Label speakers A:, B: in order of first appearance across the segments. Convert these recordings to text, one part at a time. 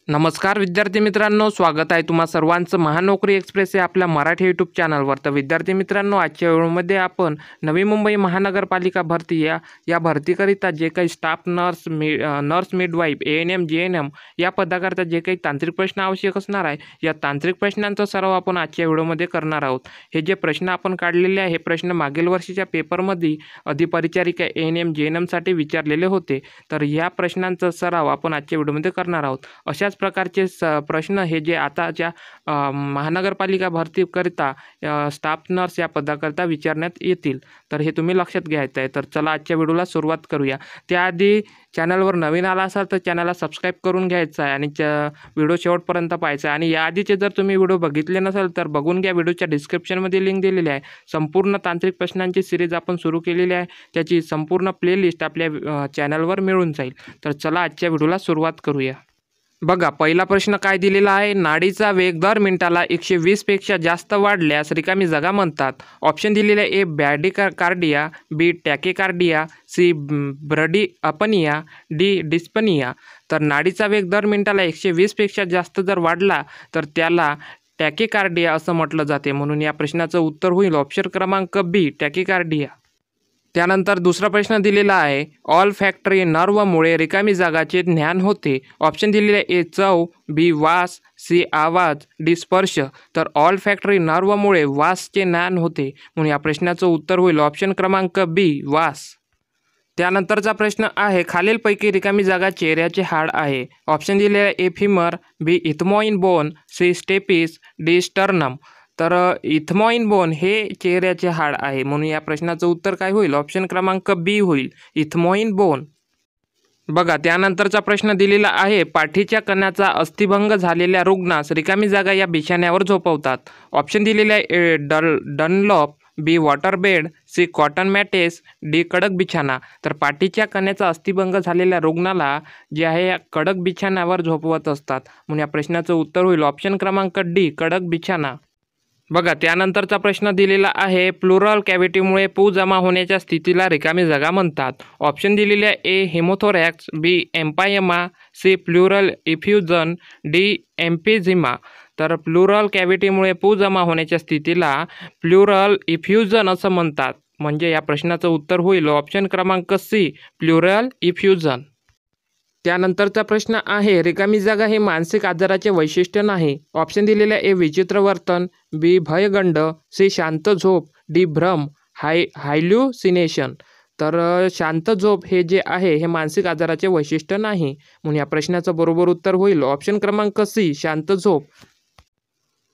A: नमस्कार विद्यार्थी मित्रांनो, स्वागत आहे तुम्हा सर्वांचं महानोकरी एक्सप्रेस या आपल्या मराठी यूट्यूब चॅनलवर। तर विद्यार्थी मित्रांनो, आजच्या व्हिडिओमध्ये आपण नवी मुंबई महानगरपालिका भरती या भरतीकरिता जे काही staff nurse midwife ANM GNM या पदाकरता जे काही तांत्रिक प्रश्न आवश्यक असणार आहे, या तांत्रिक प्रश्नांचा सराव आपण आजच्या व्हिडिओमध्ये करणार आहोत। हे जे प्रश्न आपण काढलेले आहे, हे प्रश्न मागील वर्षीच्या पेपरमध्ये अधिपरिचारिका ANM GNM साठी विचारलेले होते। तर या प्रश्नांचा सराव आपण आजच्या व्हिडिओमध्ये करणार आहोत। अशाच प्रकारचे प्रश्न हे जे आताच्या महानगरपालिका भरतीकरिता स्टाफ नर्स या पदाकरता विचारण्यात येतील, तर हे तुम्ही लक्षात घ्यायचं आहे। तर चला आजच्या व्हिडिओला सुरुवात करूया। त्याआधी चॅनलवर नवीन आला असाल तर चॅनलला सबस्क्राईब करून घ्यायचं आहे आणि व्हिडिओ शेवटपर्यंत पाहायचा आहे। आणि याआधीचे जर तुम्ही व्हिडिओ बघितले नसेल तर बघून घ्या, व्हिडिओच्या डिस्क्रिप्शनमध्ये लिंक दिलेली आहे। संपूर्ण तांत्रिक प्रश्नांची सिरीज आपण सुरू केलेली आहे, त्याची संपूर्ण प्लेलिस्ट आपल्या चॅनलवर मिळून जाईल। तर चला आजच्या व्हिडिओला सुरुवात करूया। बघा, पहिला प्रश्न काय दिलेला आहे, नाडीचा वेग दर मिनिटाला 120 पेक्षा जास्त वाढल्यास रिकामी जागा म्हणतात। ऑप्शन दिलेले आहे, ए ब्रॅडिकार्डिया, बी टॅकेकार्डिया, सी ब्रडी अपनिया, डी डिस्पनिया। तर नाडीचा वेग दर मिनिटाला 120 पेक्षा जास्त जर वाढला तर त्याला टॅकेकार्डिया असं म्हटलं जाते, म्हणून या प्रश्नाचं उत्तर होईल ऑप्शन क्रमांक बी टॅकेकार्डिया। त्यानंतर दुसरा प्रश्न दिलेला आहे, ऑल फॅक्टरी नर्वमुळे रिकामी जागाचे ज्ञान होते। ऑप्शन दिलेले आहे, ए चव, बी वास, सी आवाज, डी स्पर्श। तर ऑल फॅक्टरी नर्वमुळे वासचे ज्ञान होते, म्हणून या प्रश्नाचं उत्तर होईल ऑप्शन क्रमांक बी वास। त्यानंतरचा प्रश्न आहे, खालीलपैकी रिकामी जागा चेहऱ्याचे हाड आहे। ऑप्शन दिलेले आहे, A femur, B ethmoid bone, C stapes, D sternum. तर इथमॉइन बोन हे चेहऱ्याचे हाड आहे, म्हणून या प्रश्नाचं उत्तर काय होईल ऑप्शन क्रमांक बी होईल इथमॉइन बोन। बघा, त्यानंतरचा प्रश्न दिलेला आहे, पाठीच्या कण्याचा अस्थिभंग झालेल्या रुग्णास रिकामी जागा या बिछाण्यावर झोपवतात। ऑप्शन दिलेले आहे, A Dunlop, B water bed, C cotton mattress, D कडक बिछाना। तर पाठीच्या कण्याचा अस्थिभंग झालेल्या रुग्णाला जे आहे या कडक बिछाण्यावर झोपवत असतात, म्हणून या प्रश्नाचं उत्तर होईल ऑप्शन क्रमांक डी कडक बिछाना। बघा, त्यानंतरचा प्रश्न दिलेला आहे, प्लुरल कॅव्हिटीमुळे पू जमा होण्याच्या स्थितीला रिकामी जागा म्हणतात। ऑप्शन दिलेले आहे, ए हिमोथोरॅक्स, बी एम्पायमा, सी प्लुरल इफ्युजन, डी एम्पिझिमा। तर प्लुरल कॅव्हिटीमुळे पू जमा होण्याच्या स्थितीला प्लुरल इफ्युजन असं म्हणतात, म्हणजे या प्रश्नाचं उत्तर होईल ऑप्शन क्रमांक सी प्लुरल इफ्युजन। त्यानंतरचा प्रश्न आहे, रिकामी जागा हे मानसिक आजाराचे वैशिष्ट्य नाही। ऑप्शन दिलेले आहे, ए विचित्र वर्तन, बी भयगंड, सी शांत झोप, डी भ्रम, हायल्युसिनेशन। तर शांत झोप हे जे आहे हे मानसिक आजाराचे वैशिष्ट्य नाही, म्हणून या प्रश्नाचं बरोबर उत्तर होईल ऑप्शन क्रमांक सी शांत झोप।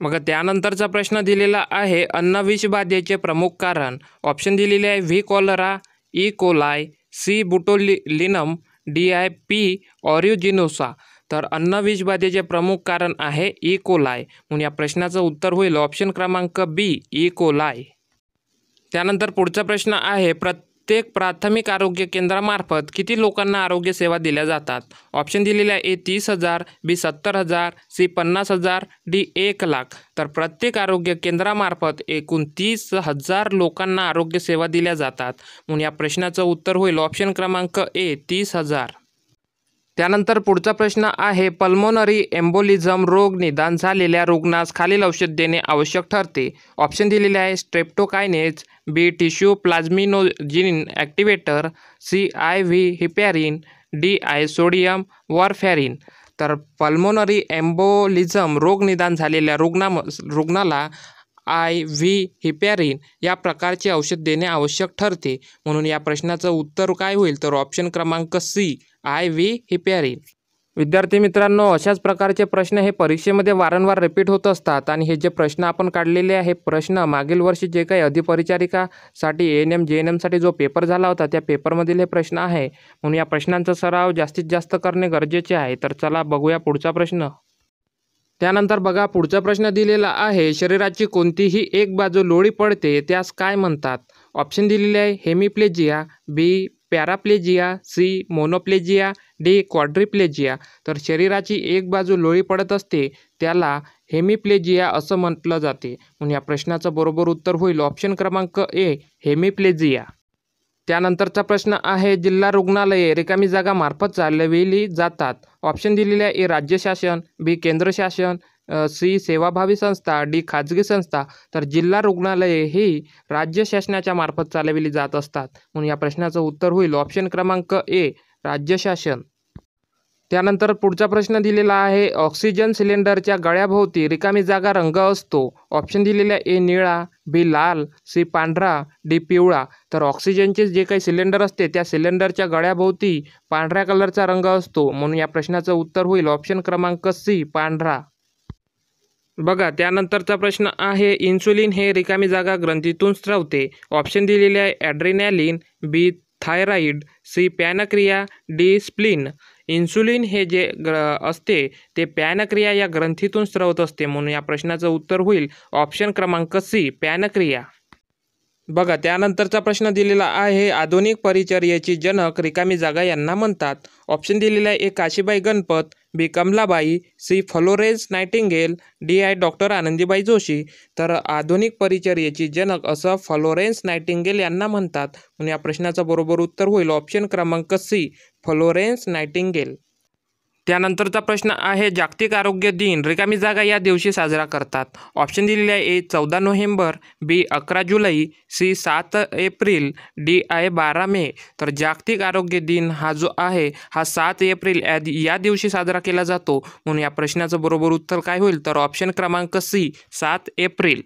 A: मग त्यानंतरचा प्रश्न दिलेला आहे, अन्न विषबाधेचे प्रमुख कारण। ऑप्शन दिलेले आहे, V cholera, E coli, C बुटोलिनम, DIP ऑरिजिनोसा। तर अन्न विषबाधेचे प्रमुख कारण आहे ई कोलाय, म्हणून या प्रश्नाचं उत्तर होईल ऑप्शन क्रमांक बी ई कोलाय। त्यानंतर पुढचा प्रश्न आहे, प्रत्येक प्राथमिक आरोग्य केंद्रामार्फत किती लोकांना आरोग्य सेवा दिल्या जातात। ऑप्शन दिलेले आहे, ए 30,000, बी 70,000, सी 50,000, डी 1,00,000। तर प्रत्येक आरोग्य केंद्रामार्फत एकूण 30,000 लोकांना आरोग्य सेवा दिल्या जातात, म्हणून या प्रश्नाचं उत्तर होईल ऑप्शन क्रमांक ए 30,000। त्यानंतर पुढचा प्रश्न आहे, पल्मोनरी एम्बोलिझम रोग निदान झालेल्या रुग्णास खालील औषध देणे आवश्यक ठरते। ऑप्शन दिलेले आहे, streptokinase, B tissue plasminogen activator, C IV heparin, D sodium warfarin. तर पल्मोनरी एम्बोलिझम रोग निदान झालेल्या रुग्णाला IV हिपॅरिन या प्रकारचे औषध देणे आवश्यक ठरते, म्हणून या प्रश्नाचं उत्तर काय होईल तर ऑप्शन क्रमांक सी IV हिपॅरिन। विद्यार्थी मित्रांनो, अशाच प्रकारचे प्रश्न हे परीक्षेमध्ये वारंवार रिपीट होत असतात, आणि हे जे प्रश्न आपण काढलेले आहे प्रश्न मागील वर्षी जे काही अधिपरिचारिकासाठी ANM GNM साठी जो पेपर झाला होता त्या पेपरमधील हे प्रश्न आहे, म्हणून या प्रश्नांचा सराव जास्तीत जास्त करणे गरजेचे आहे। तर चला बघूया पुढचा प्रश्न। त्यानंतर बघा, पुढचा प्रश्न दिलेला आहे, शरीराची कोणतीही एक बाजू लोळी पडते त्यास काय म्हणतात। ऑप्शन दिलेले आहे, हेमिप्लेजिया, बी पॅराप्लेजिया, सी मोनोप्लेजिया, डी क्वाड्रिप्लेजिया। तर शरीराची एक बाजू लोळी पडत असते त्याला हेमिप्लेजिया असं म्हटलं जाते, म्हणून या प्रश्नाचं बरोबर उत्तर होईल ऑप्शन क्रमांक ए हेमिप्लेजिया। त्यानंतरचा प्रश्न आहे, जिल्हा रुग्णालये रिकामी जागा मार्फत चालविली जातात. ऑप्शन दिलेले आहे: ए राज्य शासन, बी केंद्र शासन, सी सेवाभावी संस्था, डी खाजगी संस्था. तर जिल्हा रुग्णालये ही राज्य शासनाच्या मार्फत चालविली जात असतात, म्हणून या प्रश्नाचं उत्तर होईल ऑप्शन क्रमांक ए राज्य शासन. त्यानंतर पुढचा प्रश्न दिलेला आहे, ऑक्सिजन सिलेंडरच्या गळ्याभोवती रिकामी जागा रंग असतो. ऑप्शन दिलेला ए निळा, बी लाल, सी पांढरा, डी पिवळा. तर ऑक्सिजनचे जे काही सिलेंडर असते त्या सिलेंडरच्या गळ्याभोवती पांढऱ्या कलरचा रंग असतो, म्हणून या प्रश्नाचं उत्तर होईल ऑप्शन क्रमांक सी पांढरा. बघा, त्यानंतरचा प्रश्न आहे, इन्सुलिन हे रिकामी जागा ग्रंथीतून स्रवते. ऑप्शन दिलेले आहे adrenaline, B thyroid, C pancreas, D spleen. Insulin हे जे असते ते पॅनक्रिया या ग्रंथीतून स्रवत असते, म्हणून या प्रश्नाचं उत्तर होईल ऑप्शन क्रमांक सी पॅनक्रिया. बघा, त्यानंतरचा प्रश्न दिलेला आहे, आधुनिक परिचर्येची जनक रिकामी जागा यांना म्हणतात. ऑप्शन दिलेला आहे A Kashibai Ganpat, B Kamalabai, C Florence Nightingale, D आहे डॉक्टर आनंदीबाई जोशी. तर आधुनिक परिचर्येची जनक असं फ्लोरेन्स नायटिंगेल यांना म्हणतात, म्हणून या प्रश्नाचं बरोबर उत्तर होईल ऑप्शन क्रमांक सी फ्लोरेन्स नायटिंगेल. त्यानंतरचा प्रश्न आहे, जागतिक आरोग्य दिन रिकामी जागा या दिवशी साजरा करतात. ऑप्शन दिलेले आहे ए 14 नोव्हेंबर, बी 11 जुलै, सी 7 एप्रिल, डी आहे 12 मे. तर जागतिक आरोग्य दिन हा जो आहे हा 7 एप्रिल या दिवशी साजरा केला जातो, म्हणून या प्रश्नाचं बरोबर उत्तर काय होईल तर ऑप्शन क्रमांक सी 7 एप्रिल.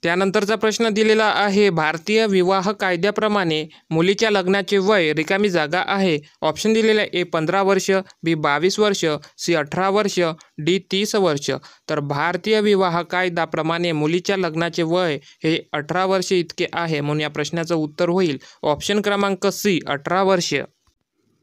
A: त्यानंतरचा प्रश्न दिलेला आहे, भारतीय विवाह कायद्याप्रमाणे मुलीच्या लग्नाचे वय रिकामी जागा आहे. ऑप्शन दिलेला ए 15 वर्ष, बी 22 वर्ष, सी 18 वर्ष, डी 30 वर्ष. तर भारतीय विवाह कायद्याप्रमाणे मुलीच्या लग्नाचे वय हे 18 वर्ष इतके आहे, म्हणून या प्रश्नाचं उत्तर होईल ऑप्शन क्रमांक सी 18 वर्ष.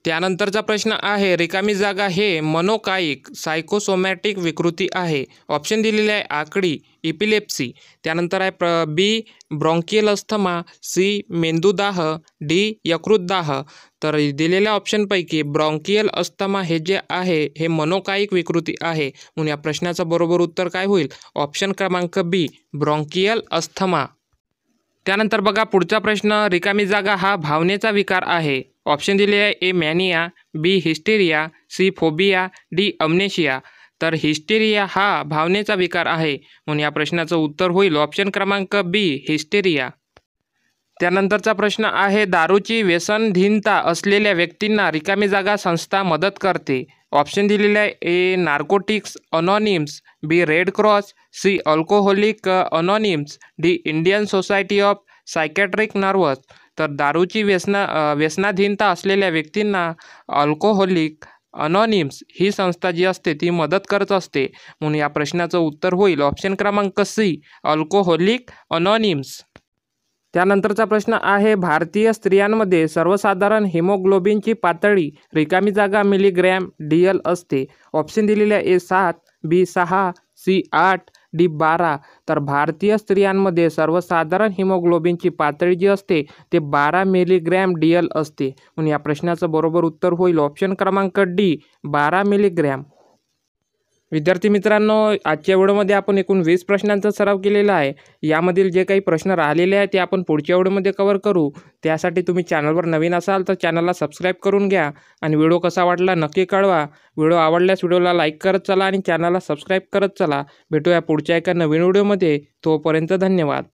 A: त्यानंतरचा प्रश्न आहे, रिकामी जागा हे मनोकायिक सायकोसोमॅटिक विकृती आहे. ऑप्शन दिलेले आहे आकडी, इपिलेप्सी. त्यानंतर आहे बी ब्रॉन्कियल अस्थमा, सी मेंदूदाह, डी यकृतदाह. तर दिलेल्या ऑप्शनपैकी ब्रॉन्कियल अस्थमा हे जे आहे हे मनोकायिक विकृती आहे, म्हणून या प्रश्नाचं बरोबर उत्तर काय होईल ऑप्शन क्रमांक बी ब्रॉन्कियल अस्थमा. त्यानंतर बघा, पुढचा प्रश्न, रिकामी जागा हा भावनेचा विकार आहे. ऑप्शन दिले आहे ए मॅनिया, बी हिस्टेरिया, सी फोबिया, डी अमनेशिया. तर हिस्टेरिया हा भावनेचा विकार आहे, म्हणून या प्रश्नाचं उत्तर होईल ऑप्शन क्रमांक बी हिस्टेरिया. त्यानंतरचा प्रश्न आहे, दारूची व्यसनधीनता असलेल्या व्यक्तींना रिकामी जागा संस्था मदत करते. ऑप्शन दिलेले आहे A narcotics anonymous, B red cross, C alcoholic anonymous, D Indian society of psychiatric nervous. तर दारूची व्यसनाधीनता असलेल्या व्यक्तींना अल्कोहोलिक अनॉनिम्स ही संस्था जी असते ती मदत करत असते, म्हणून या प्रश्नाचं उत्तर होईल ऑप्शन क्रमांक सी अल्कोहोलिक अनॉनिम्स. त्यानंतरचा प्रश्न आहे, भारतीय स्त्रियांमध्ये सर्वसाधारण हिमोग्लोबिनची पातळी रिकामी जागा मिलीग्रॅम DL असते. ऑप्शन दिलेल्या ए 7, बी 6, सी 8, डी 12. तर भारतीय स्त्रियांमध्ये सर्वसाधारण हिमोग्लोबिनची पातळी जी असते ते 12 मिलीग्रॅम DL असते, म्हणून या प्रश्नाचं बरोबर उत्तर होईल ऑप्शन क्रमांक डी 12 मिलीग्रॅम. विद्यार्थी मित्रांनो, आजच्या व्हिडिओमध्ये आपण एकूण 20 प्रश्नांचा सराव केलेला आहे. यामधील जे काही प्रश्न राहिलेले आहेत ते आपण पुढच्या व्हिडिओमध्ये कव्हर करू. त्यासाठी तुम्ही चॅनलवर नवीन असाल तर चॅनलला सबस्क्राईब करून घ्या आणि व्हिडिओ कसा वाटला नक्की कळवा. व्हिडिओ आवडल्यास व्हिडिओला लाईक करत चला आणि चॅनलला सबस्क्राईब करत चला. भेटूया पुढच्या एका नवीन व्हिडिओमध्ये. तोपर्यंत धन्यवाद.